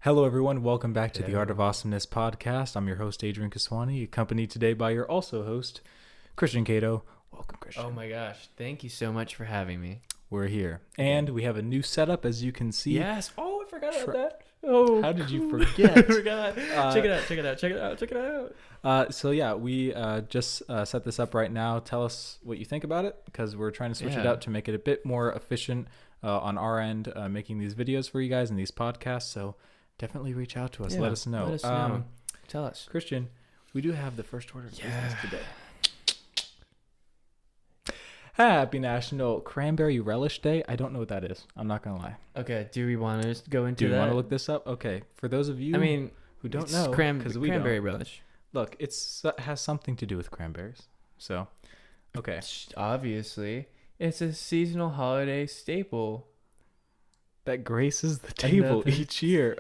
Hello, everyone. Welcome back to the Art of Awesomeness podcast. I'm your host, Adrian Kiswani, accompanied today by your also host, Christian Caito. Welcome, Christian. Oh my gosh. Thank you so much for having me. We're here. And we have a new setup, as you can see. Yes. Oh, I forgot about that. Oh, how did you forget? I forgot. Check it out. So yeah, we just set this up right now. Tell us what you think about it, because we're trying to switch it out to make it a bit more efficient on our end, making these videos for you guys and these podcasts. So definitely reach out to us. Let us know. Tell us. Christian, we do have the first order of business today. Happy National Cranberry Relish Day. I don't know what that is. I'm not going to lie. Okay, do we want to just go into that? Do you want to look this up? Okay, for those of you who don't know, because we cranberry don't. relish. Look, it has something to do with cranberries. So, okay. Obviously, it's a seasonal holiday staple that graces the table each year.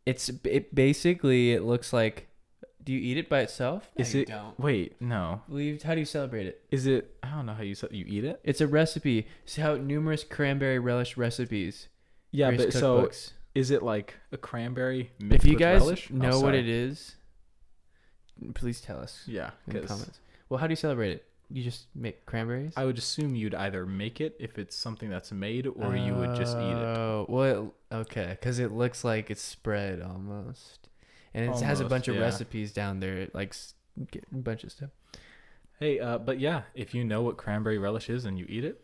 It basically, it looks like. Do you eat it by itself? No, you don't. Wait, no. How do you celebrate it? Is it? I don't know how you eat it. It's a recipe. See how numerous cranberry relish recipes. Yeah, but cookbooks. So is it like a cranberry mixed if you with guys relish? know what it is, please tell us. Yeah, in the comments. Well, how do you celebrate it? You just make cranberries? I would assume you'd either make it if it's something that's made, or you would just eat it. Oh, well, okay, because it looks like it's spread almost. And it has a bunch of recipes down there, like a bunch of stuff. Hey, but yeah, if you know what cranberry relish is and you eat it,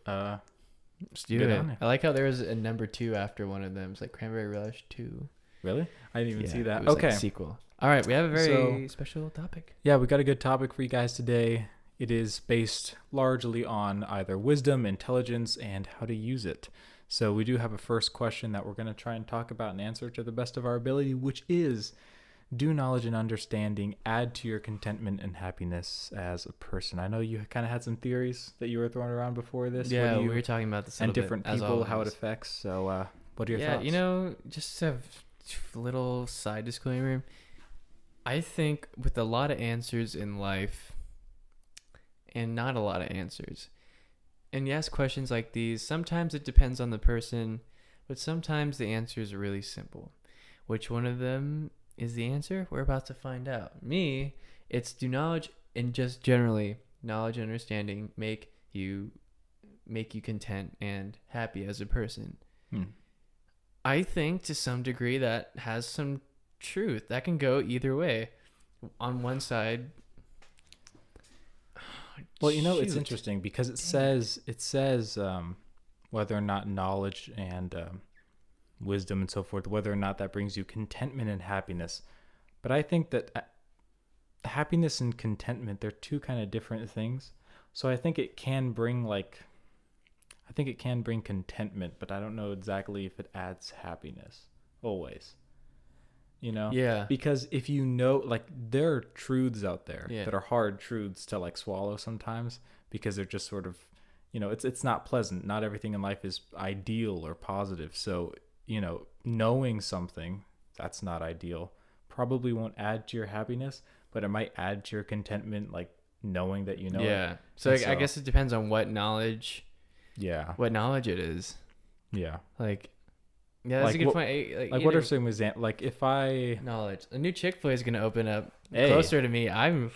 just do it. I like how there was a number 2 after one of them. It's like cranberry relish 2. Really? I didn't even see that. It was like a sequel. All right, we have a very special topic. Yeah, we got a good topic for you guys today. It is based largely on either wisdom, intelligence, and how to use it. So we do have a first question that we're going to try and talk about and answer to the best of our ability, which is, do knowledge and understanding add to your contentment and happiness as a person? I know you kind of had some theories that you were throwing around before this. Yeah, we were talking about this a and little different bit, people, how it affects. So what are your thoughts? Yeah, just a little side disclaimer. I think with a lot of answers in life and not a lot of answers, and yes, questions like these, sometimes it depends on the person, but sometimes the answers are really simple. Which one of them is the answer? We're about to find out. Me, it's do knowledge and just generally knowledge and understanding make you content and happy as a person. I think to some degree that has some truth. That can go either way. On one side, well, it's interesting because it says whether or not knowledge and wisdom and so forth, whether or not that brings you contentment and happiness. But I think that happiness and contentment, they're two kind of different things. So I think it can bring contentment, but I don't know exactly if it adds happiness always. Yeah. Because if there are truths out there that are hard truths to like swallow sometimes, because they're just sort of, it's not pleasant. Not everything in life is ideal or positive. So knowing something that's not ideal probably won't add to your happiness, but it might add to your contentment, like knowing that it. Yeah. So I guess it depends on what knowledge. Yeah. What knowledge it is. Yeah. That's a good point. What are some examples? Like if I knowledge, a new Chick-fil-A is going to open up closer to me. I'd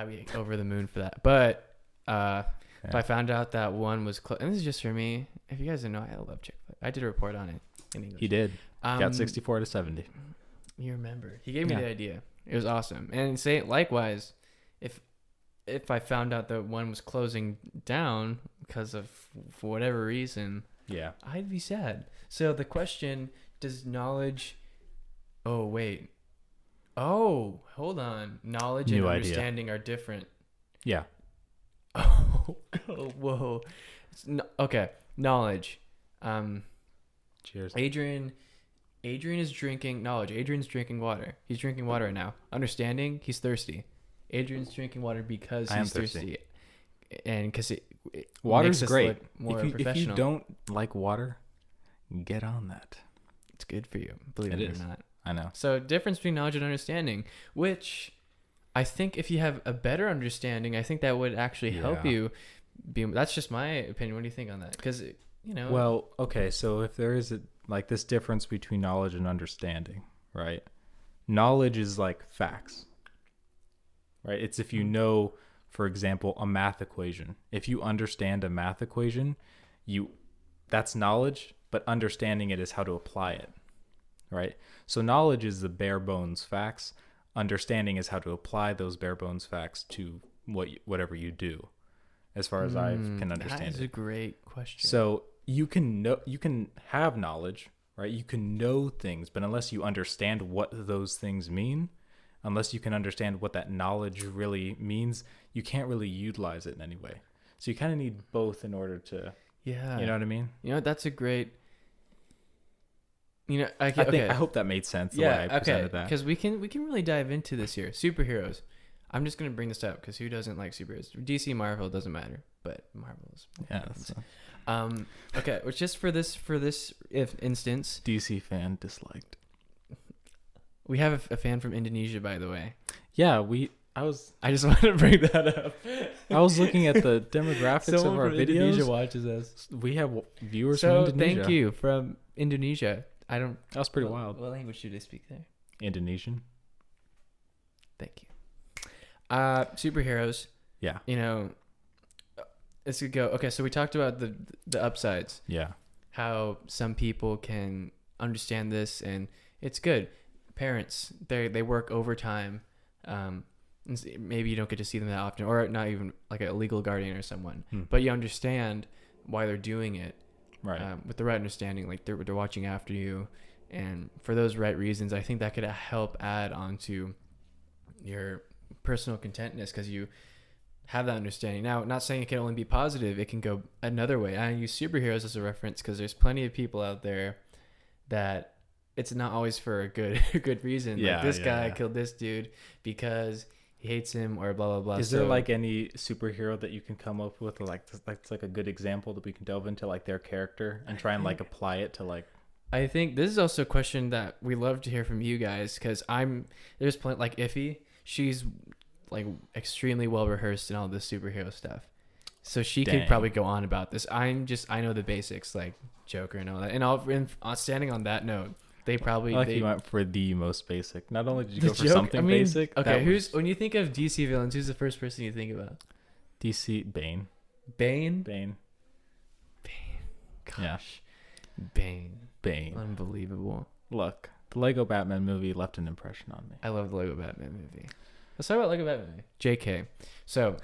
be over the moon for that. But if I found out that one was close, and this is just for me. If you guys don't know, I love Chick-fil-A. I did a report on it in English. He did. Got 64 to 70. You remember? He gave me the idea. It was awesome. And likewise, if I found out that one was closing down because of for whatever reason, I'd be sad. So the question: does knowledge? Oh wait. Oh, hold on. Knowledge and understanding are different. Yeah. Oh, whoa. Okay. Knowledge. Cheers. Adrian is drinking knowledge. Adrian's drinking water. He's drinking water right now. Understanding, he's thirsty. Adrian's drinking water because he's thirsty. And because water's great. If you don't like water, get on that. It's good for you, believe it or not. I know. So difference between knowledge and understanding, which I think if you have a better understanding, I think that would actually help you. That's just my opinion. What do you think on that? Because Well, okay. So if there is like this difference between knowledge and understanding, right? Knowledge is like facts, right? It's if you know, for example, a math equation. If you understand a math equation, that's knowledge, but understanding it is how to apply it, right? So knowledge is the bare bones facts. Understanding is how to apply those bare bones facts to whatever you do, as far as I can understand it. That is a great question. So you can have knowledge, right? You can know things, but unless you understand what those things mean, unless you can understand what that knowledge really means, you can't really utilize it in any way. So you kind of need both in order to, you know what I mean? You know, that's a great, you know, I hope that made sense the way I presented that. Because we can really dive into this here. Superheroes. I'm just going to bring this up because who doesn't like superheroes? DC, Marvel, doesn't matter, but Marvel is. Okay, which just for this instance, DC fan disliked. We have a fan from Indonesia, by the way. Yeah, I just wanted to bring that up. I was looking at the demographics of our videos. Indonesia watches us. We have viewers from Indonesia. Thank you from Indonesia. That was pretty wild. What language do they speak there? Indonesian. Thank you. Superheroes. Yeah. You know, let's go. Okay, so we talked about the upsides. Yeah. How some people can understand this, and it's good. Parents, they work overtime. Maybe you don't get to see them that often, or not even like a legal guardian or someone, but you understand why they're doing it. Right. With the right understanding, like they're watching after you, and for those right reasons, I think that could help add on to your personal contentness because you have that understanding. Now, not saying it can only be positive, it can go another way. I use superheroes as a reference because there's plenty of people out there that it's not always for a good reason. Yeah, like this guy killed this dude because he hates him or blah blah blah. Is there like any superhero that you can come up with that's like a good example that we can delve into like their character and try and like apply it to like? I think this is also a question that we love to hear from you guys because there's plenty like Iffy. She's like extremely well rehearsed in all this superhero stuff, so she could probably go on about this. I know the basics like Joker and all that, and standing on that note. They probably you went for the most basic. Not only did you go for something basic. Okay, when you think of DC villains, who's the first person you think about? DC Bane. Bane. Gosh. Yeah. Bane. Unbelievable. Look, the Lego Batman movie left an impression on me. I love the Lego Batman movie. Let's talk about Lego Batman movie. JK. So,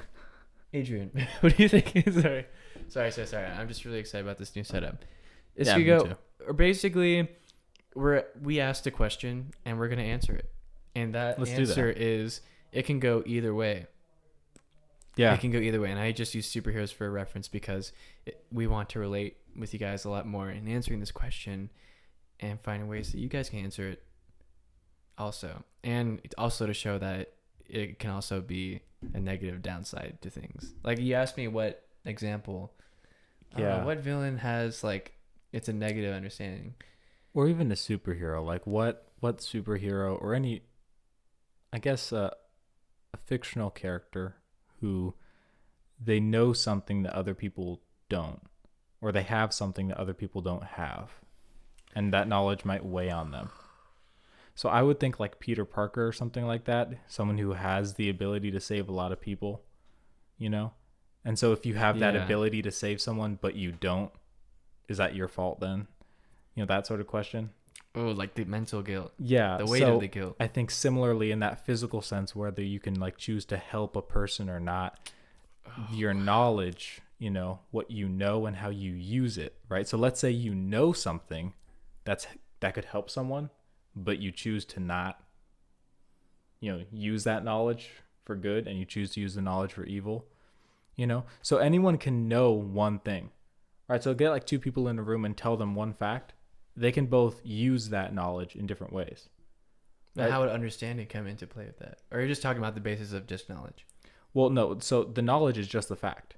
Adrian, what do you think? Sorry. I'm just really excited about this new setup. Me too. Basically, we asked a question and we're gonna answer it, and Let's answer is it can go either way. Yeah, it can go either way, and I just use superheroes for a reference because we want to relate with you guys a lot more in answering this question and finding ways that you guys can answer it also, and also to show that it can also be a negative downside to things. Like you asked me what example, what villain has like it's a negative understanding. Or even a superhero, like what superhero or any, I guess, a fictional character who they know something that other people don't, or they have something that other people don't have, and that knowledge might weigh on them. So I would think like Peter Parker or something like that, someone who has the ability to save a lot of people, you know? And so if you have that ability to save someone, but you don't, is that your fault then? You know, that sort of question. Oh, like the mental guilt. Yeah. The weight of the guilt. I think similarly in that physical sense, whether you can like choose to help a person or not, your knowledge, you know, what you know and how you use it, right? So let's say you know something that could help someone, but you choose to not, you know, use that knowledge for good and you choose to use the knowledge for evil, you know? So anyone can know one thing, right? So get like two people in a room and tell them one fact. They can both use that knowledge in different ways. Right? How would understanding come into play with that? Or are you just talking about the basis of just knowledge? Well, no. So the knowledge is just the fact,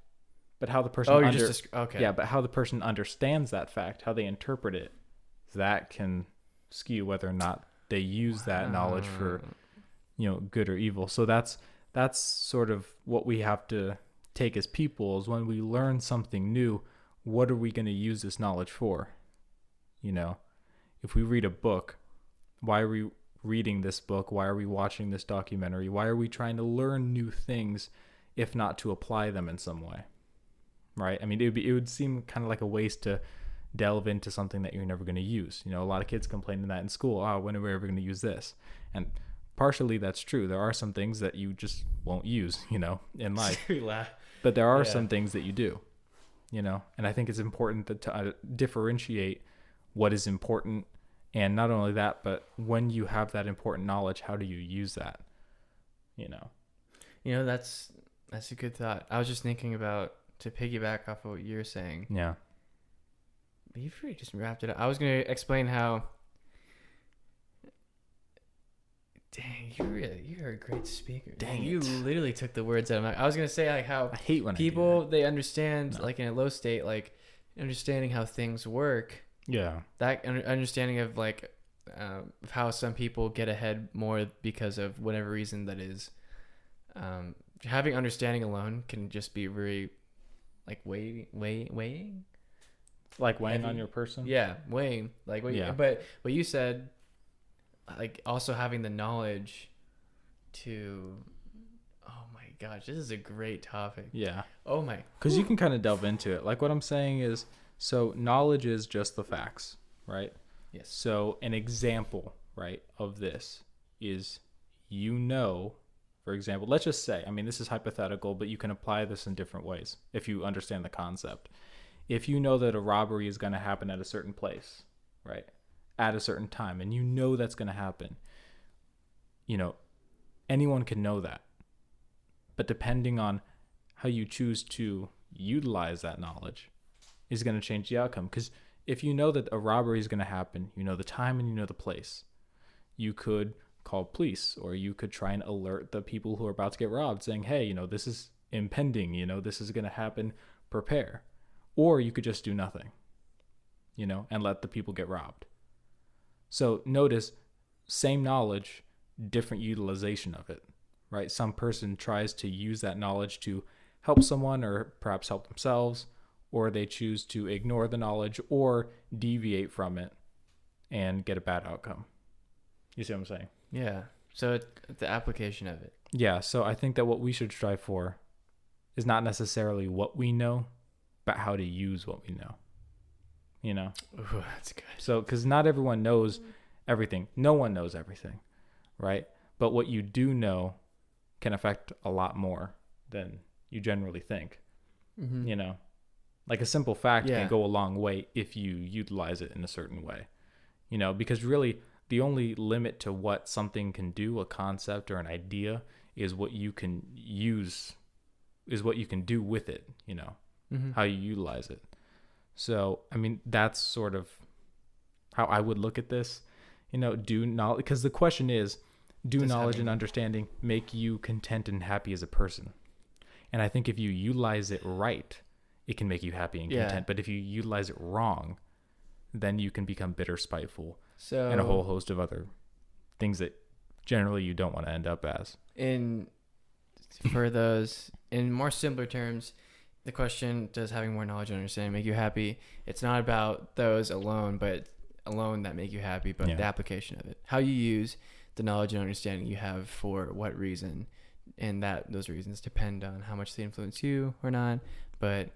but how the person but how the person understands that fact, how they interpret it, that can skew whether or not they use that knowledge for, you know, good or evil. So that's sort of what we have to take as people is when we learn something new, what are we going to use this knowledge for? You know, if we read a book, why are we reading this book? Why are we watching this documentary? Why are we trying to learn new things if not to apply them in some way? Right? I mean, it would seem kind of like a waste to delve into something that you're never going to use. A lot of kids complain that in school. Oh, when are we ever going to use this? And partially that's true. There are some things that you just won't use, in life. But there are some things that you do, and I think it's important to differentiate what is important. And not only that, but when you have that important knowledge, how do you use that? That's a good thought. I was just thinking about, to piggyback off of what you're saying. Yeah. You've really just wrapped it up. I was going to explain how, dang, you're a great speaker. Dang, you literally took the words out of my. I was going to say like how I hate when people, they understand like in a low state, like understanding how things work. Yeah. That understanding of like of how some people get ahead more because of whatever reason that is. Having understanding alone can just be very like weighing. Like weighing on your person? Yeah, weighing. Like but what you said, like also having the knowledge to, oh my gosh, this is a great topic. Yeah. Oh my. Because you can kind of delve into it. Like what I'm saying is, so knowledge is just the facts, right? Yes. So an example, right, of this is, for example, let's just say, I mean, this is hypothetical, but you can apply this in different ways if you understand the concept. If you know that a robbery is going to happen at a certain place, right, at a certain time, and that's going to happen, anyone can know that. But depending on how you choose to utilize that knowledge is going to change the outcome. Because if you know that a robbery is going to happen, the time and the place, you could call police, or you could try and alert the people who are about to get robbed, saying, hey, this is impending, this is going to happen, prepare. Or you could just do nothing, and let the people get robbed. So notice, same knowledge, different utilization of it, right? Some person tries to use that knowledge to help someone or perhaps help themselves, or they choose to ignore the knowledge or deviate from it and get a bad outcome. You see what I'm saying? Yeah. So the application of it. Yeah. So I think that what we should strive for is not necessarily what we know, but how to use what we know. Ooh, that's good. So, because not everyone knows everything. No one knows everything, right? But what you do know can affect a lot more than you generally think. Mm-hmm. Like a simple fact can go a long way if you utilize it in a certain way. Because really the only limit to what something can do, a concept or an idea, is what you can use, is what you can do with it, how you utilize it. So, I mean, that's sort of how I would look at this, do knowledge, because the question is, do knowledge and understanding make you content and happy as a person? And I think if you utilize it right, it can make you happy and content. But if you utilize it wrong, then you can become bitter, spiteful, and a whole host of other things that generally you don't want to end up as. For those, in more simpler terms, the question, does having more knowledge and understanding make you happy? It's not about those alone, but alone that make you happy, but the application of it. How you use the knowledge and understanding you have for what reason, and that those reasons depend on how much they influence you or not. But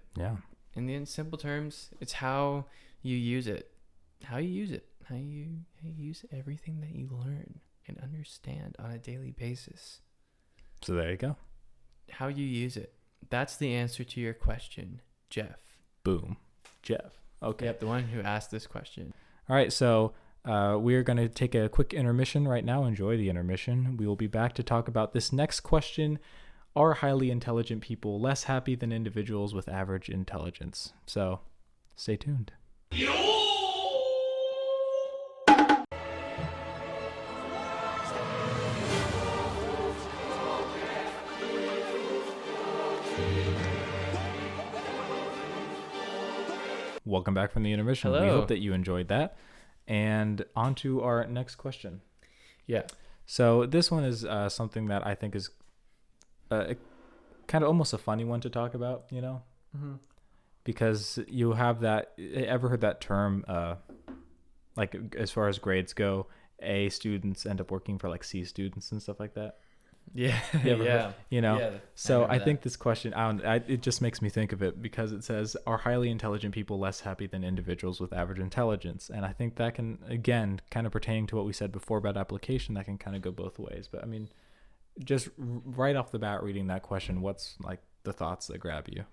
in the simple terms, it's how you use it. How you use it. How you use everything that you learn and understand on a daily basis. So there you go. How you use it. That's the answer to your question, Jeff. Boom. Jeff. Okay. Yep, the one who asked this question. All right, so we're going to take a quick intermission right now. Enjoy the intermission. We will be back to talk about this next question. Are highly intelligent people less happy than individuals with average intelligence? So stay tuned. Welcome back from the intermission. Hello. We hope that you enjoyed that. And on to our next question. Yeah. So this one is something that I think is kind of almost a funny one to talk about, because you have that, ever heard that term, like as far as grades go, A students end up working for like C students and stuff like that. Yeah. Yeah. You know, yeah, so I think this question, it just makes me think of it because it says, are highly intelligent people less happy than individuals with average intelligence? And I think that can, again, kind of pertaining to what we said before about application, that can kind of go both ways. But I mean, just right off the bat, reading that question, what's like the thoughts that grab you?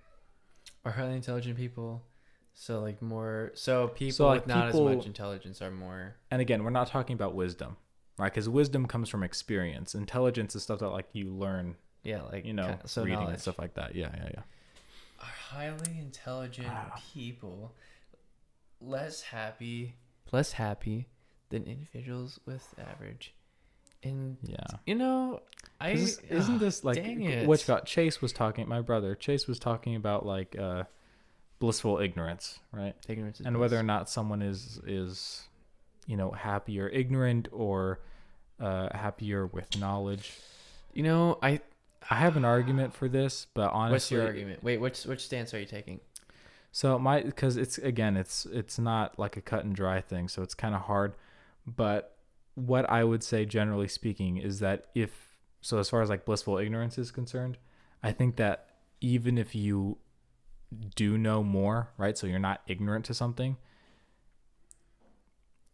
Are highly intelligent people so like more, so people like with not as much intelligence are more. And again, we're not talking about wisdom. Right, because wisdom comes from experience. Intelligence is stuff that like you learn. Yeah, like reading knowledge. And stuff like that. Yeah. Are highly intelligent people less happy than individuals with average? And isn't this like what got Chase was talking? My brother Chase was talking about like blissful ignorance, right? Ignorance is and bliss. Whether or not someone is happier ignorant or happier with knowledge. I have an argument for this, but honestly, what's your argument? Wait, which stance are you taking? So because it's not like a cut and dry thing, so it's kind of hard. But what I would say, generally speaking, is that as far as like blissful ignorance is concerned, I think that even if you do know more, right? So you're not ignorant to something.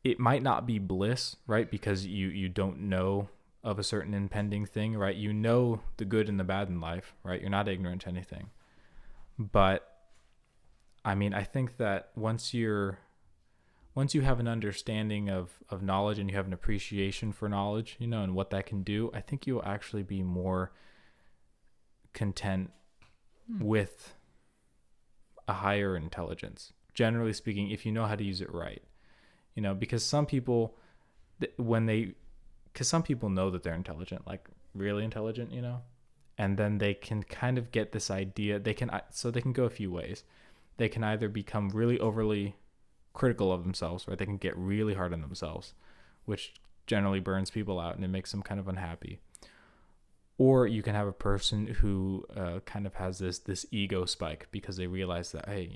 It might not be bliss, right? Because you don't know of a certain impending thing, right? You know the good and the bad in life, right? You're not ignorant to anything. But I mean, I think that once you have an understanding of knowledge and you have an appreciation for knowledge, and what that can do, I think you'll actually be more content with a higher intelligence. Generally speaking, if you know how to use it right. Because some people, some people know that they're intelligent, like really intelligent, and then they can kind of get this idea. They can go a few ways. They can either become really overly critical of themselves, right? They can get really hard on themselves, which generally burns people out and it makes them kind of unhappy. Or you can have a person who kind of has this ego spike because they realize that, hey,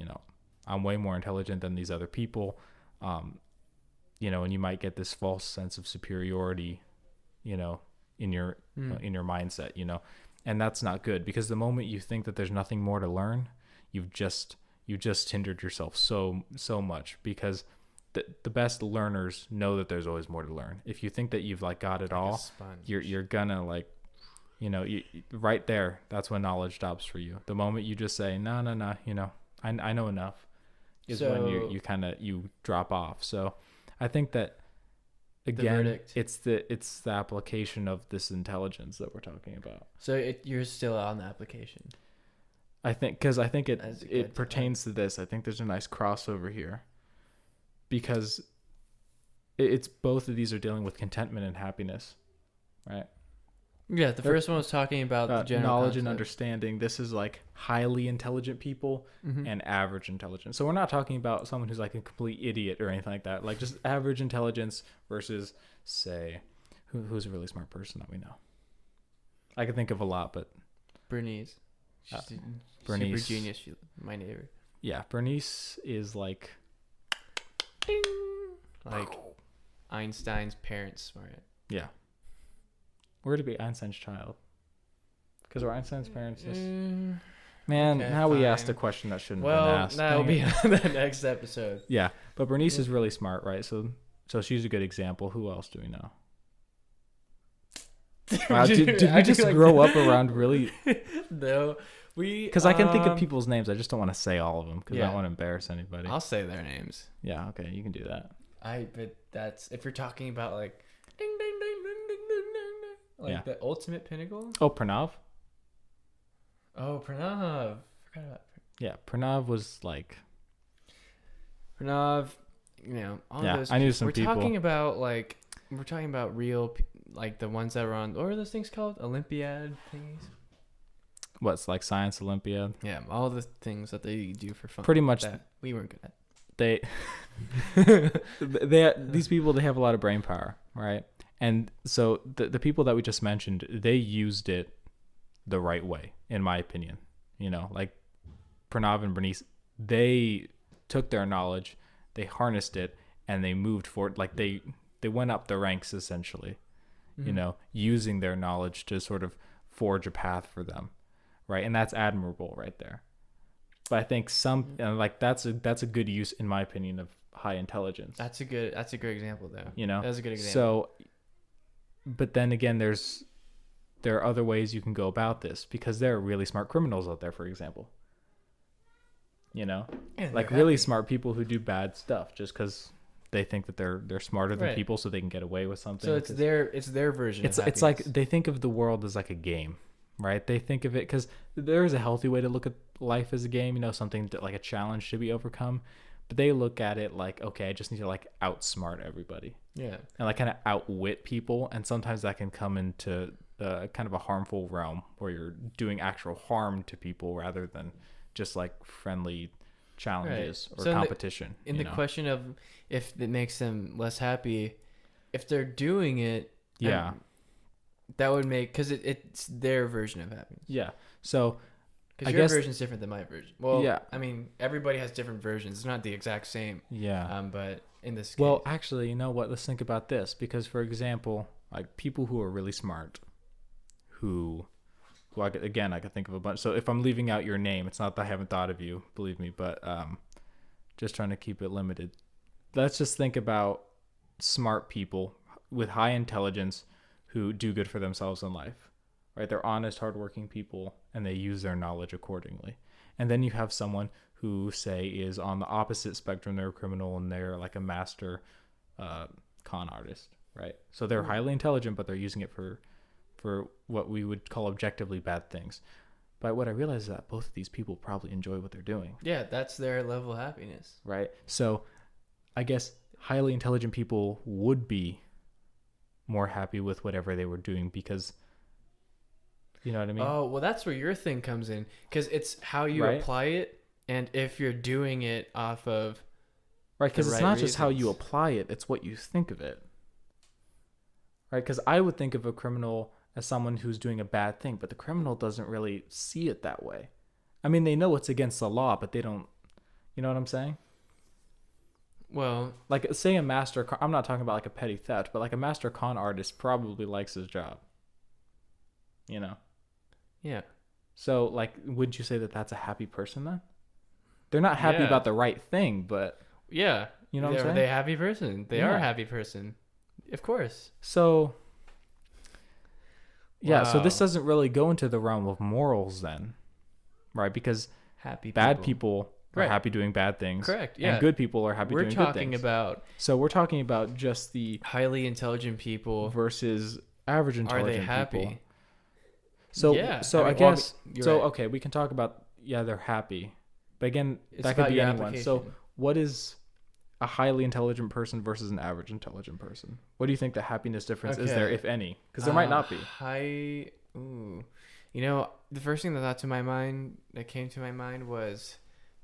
I'm way more intelligent than these other people. And you might get this false sense of superiority, in your mindset, and that's not good, because the moment you think that there's nothing more to learn, you've just hindered yourself so much, because the best learners know that there's always more to learn. If you think that you've like got it all, you're gonna like, right there, that's when knowledge stops for you. The moment you just say, no, I know enough, is when you drop off. So I think that, again, it's the application of this intelligence that we're talking about. So you're still on the application. I think it pertains to this. I think there's a nice crossover here, because it's both of these are dealing with contentment and happiness, right? Yeah, the first one was talking about the general knowledge concept. And understanding. This is like highly intelligent people and average intelligence. So we're not talking about someone who's like a complete idiot or anything like that. Like just average intelligence versus, say, who's a really smart person that we know. I can think of a lot, but Bernice. She's Bernice, super genius. She's my neighbor. Yeah, Bernice is like, ding, like Einstein's parents smart. Yeah. We're to be Einstein's child, because we're Einstein's parents. Man, okay, now fine. We asked a question that shouldn't have been asked. That'll be on the next episode. Yeah, but Bernice is really smart, right? So she's a good example. Who else do we know? Wow, did we just grow up around really? No, because I can think of people's names. I just don't want to say all of them because I don't want to embarrass anybody. I'll say their names. Yeah, okay, you can do that. But that's if you're talking about like ding ding ding ding ding ding ding, like the ultimate pinnacle. Oh, Pranav. Oh, Pranav. Forgot about. Yeah, Pranav was like. Pranav, all those. I knew some people. We're talking about real, like the ones that were on. What are those things called? Olympiad thingies. What's like Science Olympiad? Yeah, all the things that they do for fun. Pretty much. That we weren't good at. These people, they have a lot of brain power, right? And so the people that we just mentioned, they used it the right way, in my opinion. Like Pranav and Bernice, they took their knowledge, they harnessed it, and they moved forward. Like they went up the ranks essentially, you know, using their knowledge to sort of forge a path for them, right? And that's admirable right there. But I think like that's a good use, in my opinion, of high intelligence. That's a great example, though. You know, that's a good example. So, but then again, there are other ways you can go about this, because there are really smart criminals out there, for example. You know, like really smart people who do bad stuff just because they think that they're smarter than people, so they can get away with something. So it's their version. It's like they think of the world as like a game, right? They think of it, because there is a healthy way to look at life as a game. You know, something like a challenge to be overcome. But they look at it like, okay, I just need to like outsmart everybody. Yeah. And like kind of outwit people. And sometimes that can come into kind of a harmful realm where you're doing actual harm to people rather than just like friendly challenges or competition. In the question of if it makes them less happy, if they're doing it, that would make, because it's their version of happiness. Yeah. So because your version's different than my version. Well, yeah. I mean, everybody has different versions. It's not the exact same. Yeah. But in this case. Well, actually, you know what? Let's think about this. Because, for example, like people who are really smart, who I could think of a bunch. So if I'm leaving out your name, it's not that I haven't thought of you, believe me, but just trying to keep it limited. Let's just think about smart people with high intelligence who do good for themselves in life, right? They're honest, hardworking people, and they use their knowledge accordingly. And then you have someone who, say, is on the opposite spectrum. They're a criminal and they're like a master con artist, right? So they're highly intelligent, but they're using it for what we would call objectively bad things. But what I realize is that both of these people probably enjoy what they're doing. Yeah, that's their level of happiness. Right? So I guess highly intelligent people would be more happy with whatever they were doing, because, you know what I mean? Oh, well, that's where your thing comes in, because it's how you apply it, and if you're doing it off of right, because it's not just how you apply it, it's what you think of it. Right? Because I would think of a criminal as someone who's doing a bad thing, but the criminal doesn't really see it that way. I mean, they know it's against the law, but they don't, you know what I'm saying? Well, like, say I'm not talking about like a petty theft, but like a master con artist probably likes his job. You know? Yeah. So, like, would you say that that's a happy person then? They're not happy about the right thing, but... Yeah. You know what I'm saying? Are they a happy person? They are a happy person. Of course. So... Yeah, so this doesn't really go into the realm of morals then, right? Because bad people are happy doing bad things. Correct, yeah. And good people are happy doing good things. So we're talking about just the... highly intelligent people versus average intelligent people. Are they happy? People. So I guess... okay, we can talk about, they're happy. But again, that could be anyone. So what is a highly intelligent person versus an average intelligent person? What do you think the happiness difference is there, if any? Because there might not be. You know, the first thing that came to my mind was,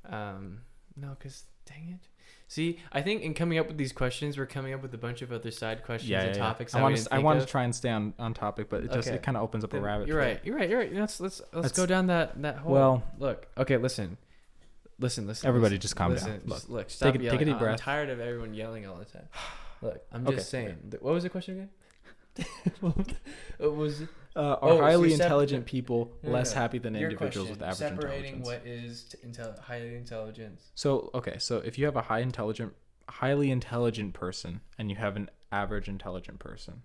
no, because dang it. See, I think in coming up with these questions, we're coming up with a bunch of other side questions and topics. I want to try and stay on topic, but it kind of opens up a rabbit trail. You're right. Let's go down that whole. Well, look. Okay, listen. Everybody just calm down. Look, stop yelling. Take a deep breath. I'm tired of everyone yelling all the time. Look, I'm just saying. What was the question again? It was... are highly intelligent people less happy than individuals with average separating intelligence? Separating what is highly intelligence. So if you have a highly intelligent person and you have an average intelligent person,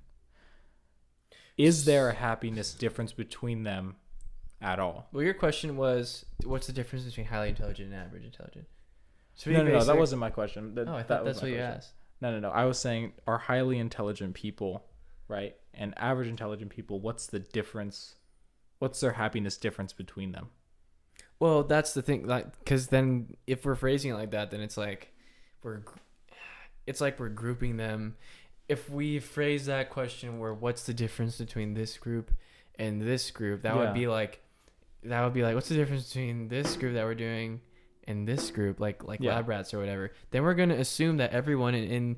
is there a happiness difference between them at all? Well, your question was, what's the difference between highly intelligent and average intelligent? No, that wasn't my question. I thought that's what you asked. No. I was saying, are highly intelligent people, right, and average intelligent people, what's the difference? What's their happiness difference between them? Well, that's the thing, like, because then if we're phrasing it like that, then it's like we're grouping them. If we phrase that question where what's the difference between this group and this group, that would be like, what's the difference between this group that we're doing and this group, like lab rats or whatever? Then we're going to assume that everyone in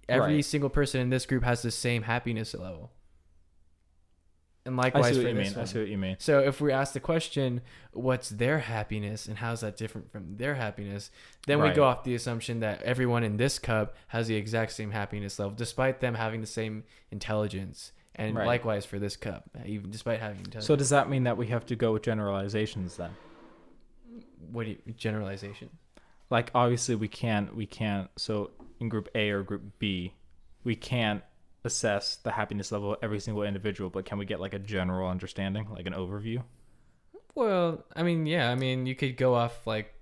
every single person in this group has the same happiness level. And likewise I see for what you this mean. one. I see what you mean. So if we ask the question, what's their happiness and how's that different from their happiness, then we go off the assumption that everyone in this cup has the exact same happiness level, despite them having the same intelligence. And likewise for this cup, even despite having intelligence. So does that mean that we have to go with generalizations then? What do you generalization? Like obviously we can't. So in group A or group B, we can't assess the happiness level of every single individual, but can we get like a general understanding, like an overview? Well, I mean, yeah, I mean, you could go off like,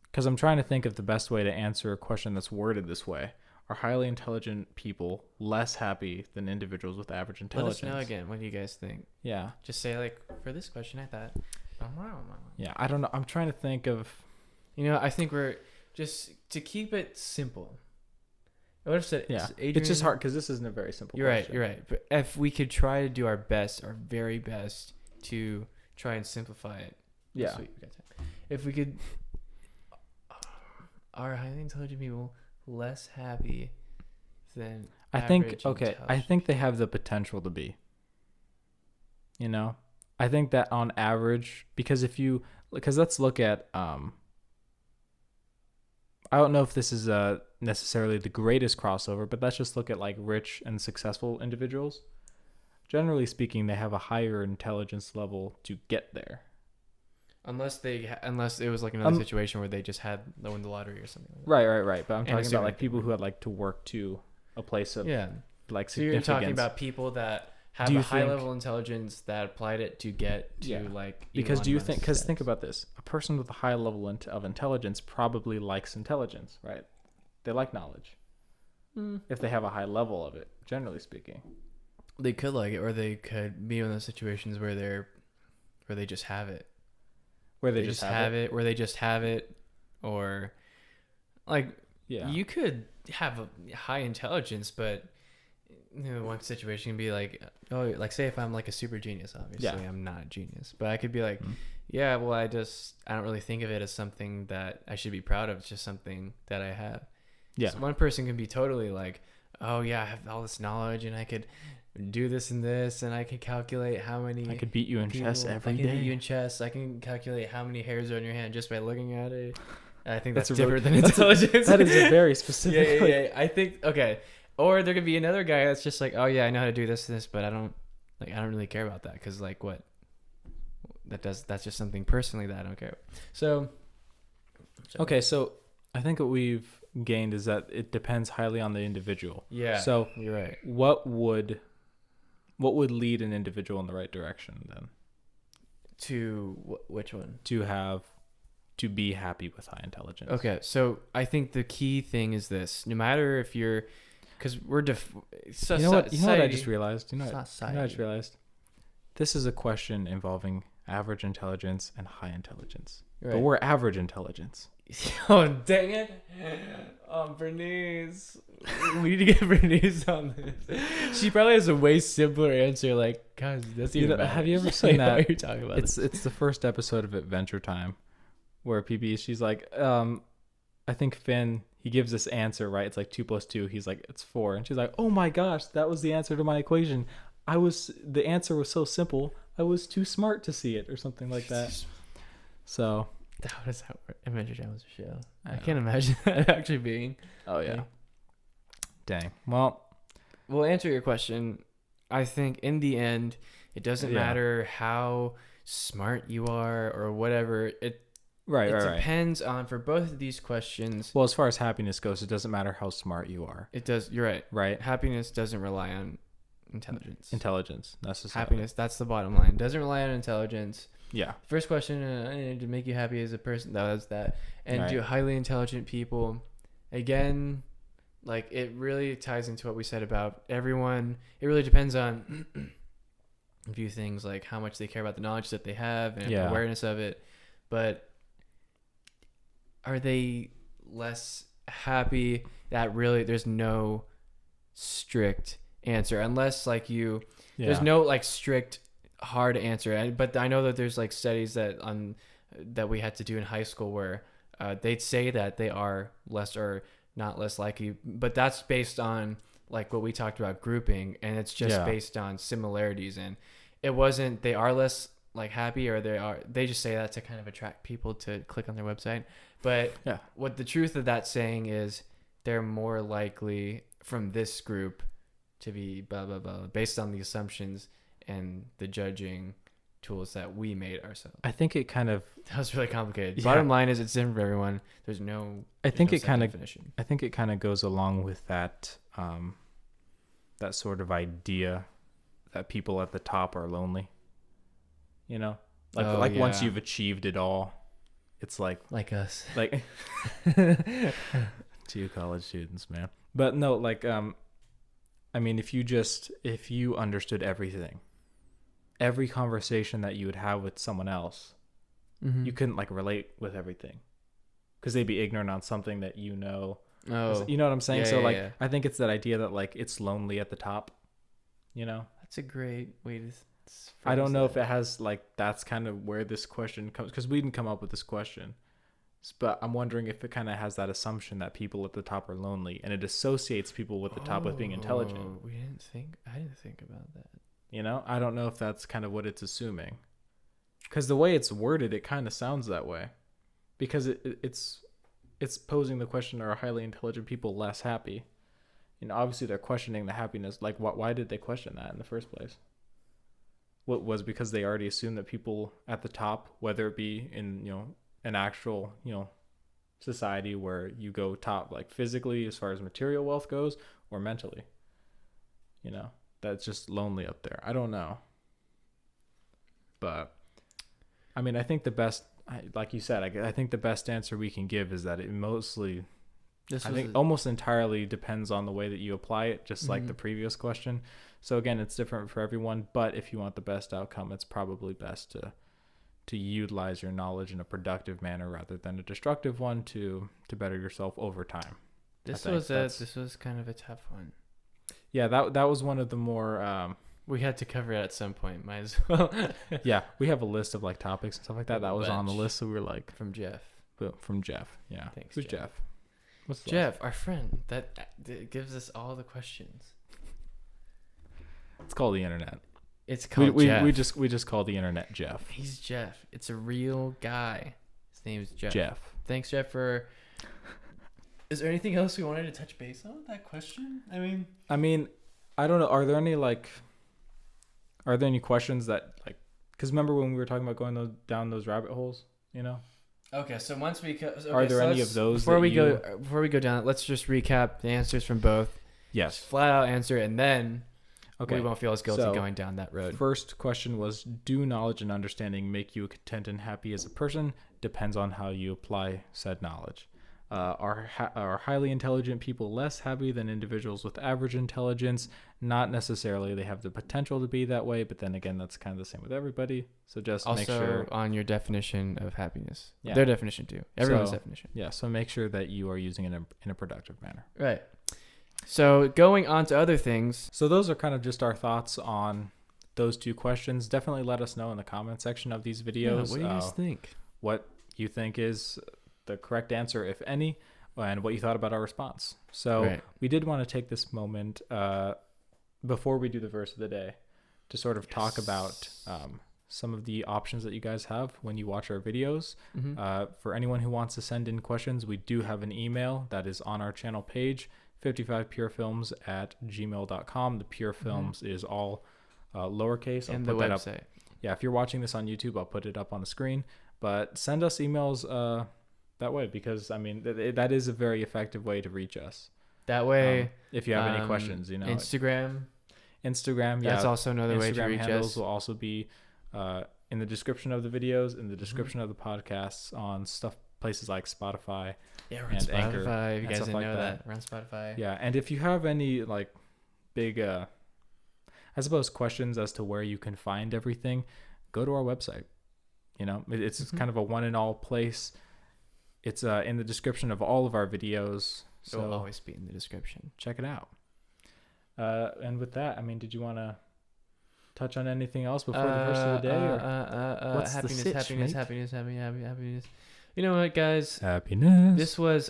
because I'm trying to think of the best way to answer a question that's worded this way. Are highly intelligent people less happy than individuals with average intelligence? Let us know again. What do you guys think? Yeah. Just say like, for this question, I thought. Yeah, I don't know. I'm trying to think of. I think we're just to keep it simple. I would have said, yeah. Adrian, it's just hard because this isn't a very simple question. You're right. But if we could try to do our best, our very best to try and simplify it. Yeah. If we could, are highly intelligent people less happy than I think they have the potential to be. I think that on average, because let's look at I don't know if this is necessarily the greatest crossover, but let's just look at like rich and successful individuals. Generally speaking, they have a higher intelligence level to get there. Unless it was like another situation where they just had won the lottery or something like that. Right. But I'm talking about like people who had like to work to a place of like significance. So you're talking about people that have a high level intelligence that applied it to get to like. Because do you think? Because think about this: a person with a high level of intelligence probably likes intelligence, right? They like knowledge. If they have a high level of it, generally speaking, they could like it, or they could be in those situations where they just have it. Where they just have it, or like you could have a high intelligence, but one situation can be like, like say if I'm like a super genius, obviously I'm not a genius, but I could be like, I don't really think of it as something that I should be proud of. It's just something that I have. So one person can be totally like, I have all this knowledge and I could do this and this, and I can calculate how many. I could beat you in chess every day. I can beat you in chess. I can calculate how many hairs are on your hand just by looking at it. And I think that's different than intelligence. That is a very specific. Yeah. I think Or there could be another guy that's just like, I know how to do this and this, but I don't really care about that because like what that's just something personally that I don't care about. So I think what we've gained is that it depends highly on the individual. Yeah. So you're right. What would lead an individual in the right direction then? To which one? To be happy with high intelligence. Okay, so I think the key thing is this: no matter if you're, because we're you know what I just realized? This is a question involving average intelligence and high intelligence, but we're average intelligence. Oh dang it! Bernice, we need to get Bernice on this. She probably has a way simpler answer. Like, guys, that's even better. Have you ever seen that? What you're talking about? It's the first episode of Adventure Time, where she's like, I think Finn, he gives this answer, right? It's like 2 + 2. He's like, it's 4, and she's like, oh my gosh, that was the answer to my equation. The answer was so simple. I was too smart to see it, or something like that. So. That was how Adventure Time was a show. I can't imagine that actually being. Oh yeah. Dang. Well, we'll answer your question. I think in the end, it doesn't matter how smart you are or whatever. It depends on, for both of these questions. Well, as far as happiness goes, it doesn't matter how smart you are. It does. You're right. Right. Happiness doesn't rely on intelligence. Intelligence, necessarily. Happiness, that's the bottom line. Doesn't rely on intelligence. Yeah. First question, to make you happy as a person, that's that. And do highly intelligent people, again, like it really ties into what we said about everyone. It really depends on a few things, like how much they care about the knowledge that they have and awareness of it. But are they less happy? That really, there's no strict answer unless like there's no like strict hard answer. But I know that there's like studies that we had to do in high school where they'd say that they are less or not less likely, but that's based on like what we talked about, grouping, and it's just based on similarities, and it wasn't they are less like happy, or they just say that to kind of attract people to click on their website. But what the truth of that saying is, they're more likely from this group to be blah blah blah based on the assumptions and the judging tools that we made ourselves. I think it kind of that was really complicated. Yeah. Bottom line is, it's different for everyone. There's no. I think it kind of goes along with that that sort of idea that people at the top are lonely. You know, like once you've achieved it all, it's like us, like two college students, man. But no, like I mean, if you understood everything, every conversation that you would have with someone else, you couldn't like relate with everything because they'd be ignorant on something that you know. Oh, you know what I'm saying? I think it's that idea that like it's lonely at the top, you know? That's a great way to. I don't know if it has like, that's kind of where this question comes, because we didn't come up with this question, but I'm wondering if it kind of has that assumption that people at the top are lonely, and it associates people with the top with being intelligent. I didn't think about that. You know, I don't know if that's kind of what it's assuming, because the way it's worded, it kind of sounds that way, because it's posing the question: are highly intelligent people less happy? You know, obviously they're questioning the happiness. Like, why did they question that in the first place? What was because they already assumed that people at the top, whether it be in, you know, an actual, you know, society where you go top, like physically as far as material wealth goes, or mentally, you know, that's just lonely up there. I don't know. But I mean, I think the best, like you said, I think the best answer we can give is that it mostly, almost entirely depends on the way that you apply it, just like the previous question. So again, it's different for everyone, but if you want the best outcome, it's probably best to utilize your knowledge in a productive manner rather than a destructive one to better yourself over time. This was kind of a tough one. Yeah, that was one of the more we had to cover it at some point. Might as well. Yeah, we have a list of like topics and stuff like that. That was on the list, so we were like from Jeff. From Jeff, yeah. Thanks. Who's Jeff? What's Jeff, our friend that gives us all the questions. It's called the internet. It's called Jeff. We just call the internet Jeff. He's Jeff. It's a real guy. His name is Jeff. Jeff. Thanks, Jeff, for. Is there anything else we wanted to touch base on that question? I mean, I don't know. Are there any questions that like? Because remember when we were talking about going down those rabbit holes? You know. Okay, so once we are there any of those before we go down? Let's just recap the answers from both. Yes. Just flat out answer, and then. Okay. We won't feel as guilty going down that road. First question was, do knowledge and understanding make you content and happy as a person? Depends on how you apply said knowledge. Are highly intelligent people less happy than individuals with average intelligence? Not necessarily. They have the potential to be that way, but then again, that's kind of the same with everybody. So just also make sure. On your definition of happiness. Yeah. Their definition too. Everyone's definition. Yeah, so make sure that you are using it in a productive manner. Right. So going on to other things. So those are kind of just our thoughts on those two questions. Definitely let us know in the comment section of these videos. Yeah, what do you guys think? What you think is the correct answer, if any, and what you thought about our response. So we did want to take this moment before we do the verse of the day to sort of talk about some of the options that you guys have when you watch our videos. For anyone who wants to send in questions, we do have an email that is on our channel page, 55purefilms@gmail.com. The Pure Films is all lowercase. And the website. Yeah, if you're watching this on YouTube, I'll put it up on the screen. But send us emails that way, because I mean that is a very effective way to reach us. That way, if you have any questions, you know, Instagram, yeah, that's also another way to reach us. Instagram handles will also be in the description of the videos, in the description of the podcasts, on places like Spotify. Yeah, we're on Spotify. Anchor, if you guys didn't know that, we're on Spotify. Yeah, and if you have any like big, I suppose, questions as to where you can find everything, go to our website. You know, it's kind of a one and all place. It's in the description of all of our videos. So it will always be in the description. Check it out. And with that, I mean, did you want to touch on anything else before the verse of the day? What's happiness. You know what, guys? Happiness. This was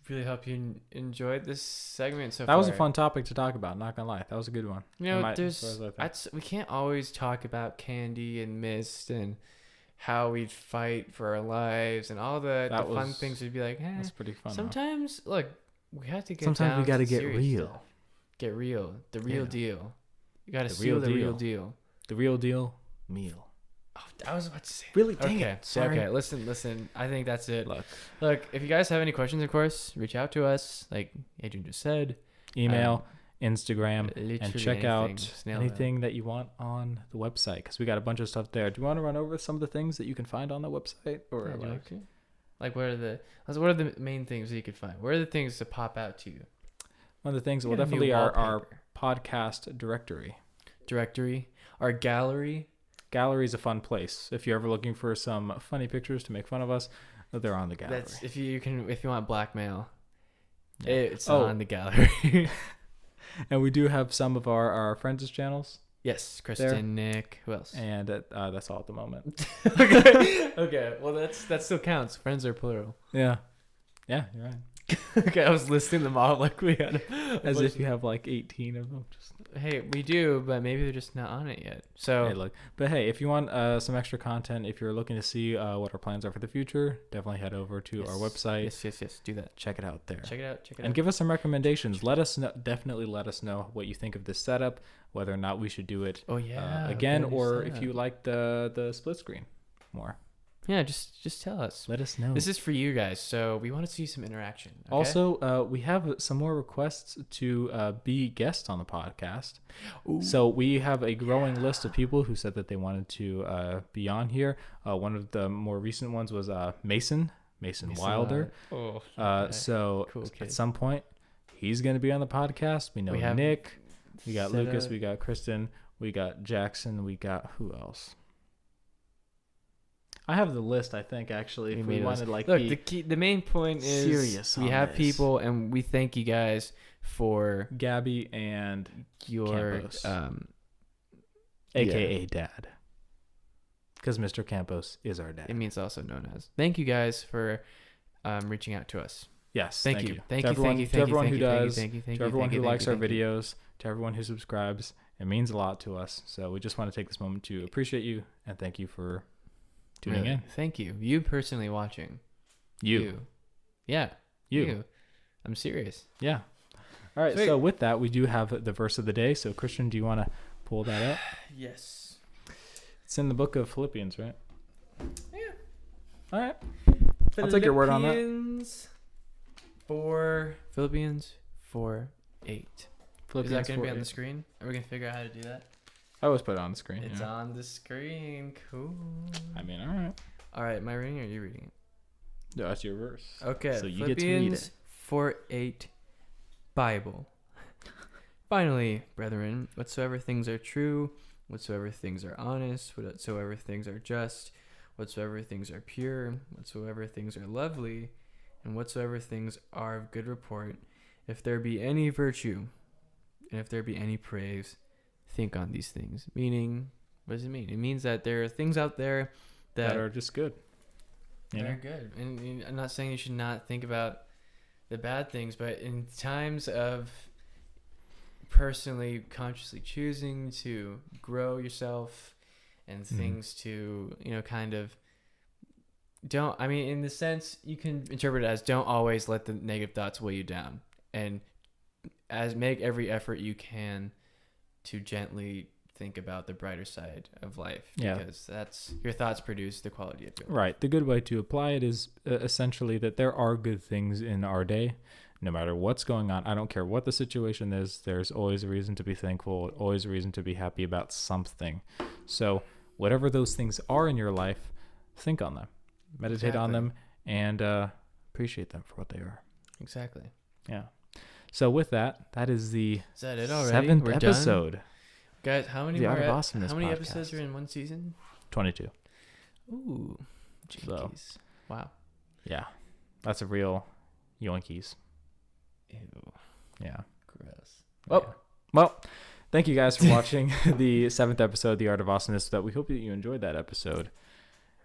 really hope you enjoyed this segment so far. That was a fun topic to talk about, not gonna lie. That was a good one. We can't always talk about candy and mist and how we'd fight for our lives and all the fun things. We'd be like, that's pretty fun. Sometimes, look, we have to get Sometimes we got to get real. Stuff. Get real. The real deal. You got to seal the real deal. The real deal meal. Oh, I was about to say. Really? Dang it. Sorry. Okay, listen. I think that's it. Look, if you guys have any questions, of course, reach out to us. Like Adrian just said. Email, Instagram, and check out anything that you want on the website, because we got a bunch of stuff there. Do you want to run over some of the things that you can find on the website? Or what are the main things that you could find? What are the things that pop out to you? One of the things, definitely our podcast directory. Our gallery. Gallery is a fun place. If you're ever looking for some funny pictures to make fun of us, they're on the gallery. That's if you want blackmail, it's on the gallery. And we do have some of our friends' channels. Yes, Kristen, there. Nick, who else? And that's all at the moment. Okay. Well, that still counts. Friends are plural. Yeah, you're right. Okay, I was listing them all like we had as if you have like 18 of them. Hey, we do, but maybe they're just not on it yet. So hey, if you want some extra content, if you're looking to see what our plans are for the future, definitely head over to our website. Yes, do that. Check it out there. Check it out. And give us some recommendations. Let us know what you think of this setup, whether or not we should do it again, or if you like the split screen more. Yeah, just tell us. Let us know. This is for you guys, so we want to see some interaction. Okay? Also, we have some more requests to be guests on the podcast. Ooh. So we have a growing list of people who said that they wanted to be on here. One of the more recent ones was Mason Wilder. So cool at some point, he's going to be on the podcast. We know Nick. We got Lucas. We got Kristen. We got Jackson. We got who else? I have the list, I think, actually. If we wanted, the main point is serious. We have people, and we thank you guys for Gabby and your Campos, aka Dad, because Mr. Campos is our dad. It means also known as. Thank you guys for reaching out to us. Yes, thank you. To everyone who does, to everyone who likes our videos, to everyone who subscribes. It means a lot to us. So we just want to take this moment to appreciate you and thank you for tuning in. Thank you. You personally watching. You. Yeah. You. I'm serious. Yeah. All right. Sweet. So with that, we do have the verse of the day. So Christian, do you want to pull that up? Yes. It's in the book of Philippians, right? Yeah. All right. I'll take your word on that. Philippians 4:8. Is that going to be on the screen? Are we going to figure out how to do that? I always put it on the screen. It's on the screen. Cool. I mean, all right. All right. Am I reading or are you reading it? No, that's your verse. Okay. So you get to read it. 4:8 Bible. Finally, brethren, whatsoever things are true, whatsoever things are honest, whatsoever things are just, whatsoever things are pure, whatsoever things are lovely, and whatsoever things are of good report, if there be any virtue, and if there be any praise, think on these things. Meaning, what does it mean? It means that there are things out there that are just good. They're good. And I'm not saying you should not think about the bad things, but in times of personally, consciously choosing to grow yourself and things to, kind of in the sense, you can interpret it as don't always let the negative thoughts weigh you down, and as make every effort you can to gently think about the brighter side of life, because that's your thoughts produce the quality of your life. Right. The good way to apply it is essentially that there are good things in our day, no matter what's going on. I don't care what the situation is. There's always a reason to be thankful, always a reason to be happy about something. So whatever those things are in your life, think on them, meditate on them, and appreciate them for what they are. Exactly. Yeah. So with that is the is that it already? 7th episode. Done? Guys, how many Art of Awesomeness how many podcast. episodes are in one season? 22. Ooh. Jinkies. So, wow. Yeah. That's a real yoinkies. Ew. Yeah. Gross. Well, thank you guys for watching the 7th episode, The Art of Awesomeness. That we hope that you enjoyed that episode.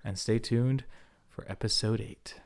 And stay tuned for episode 8.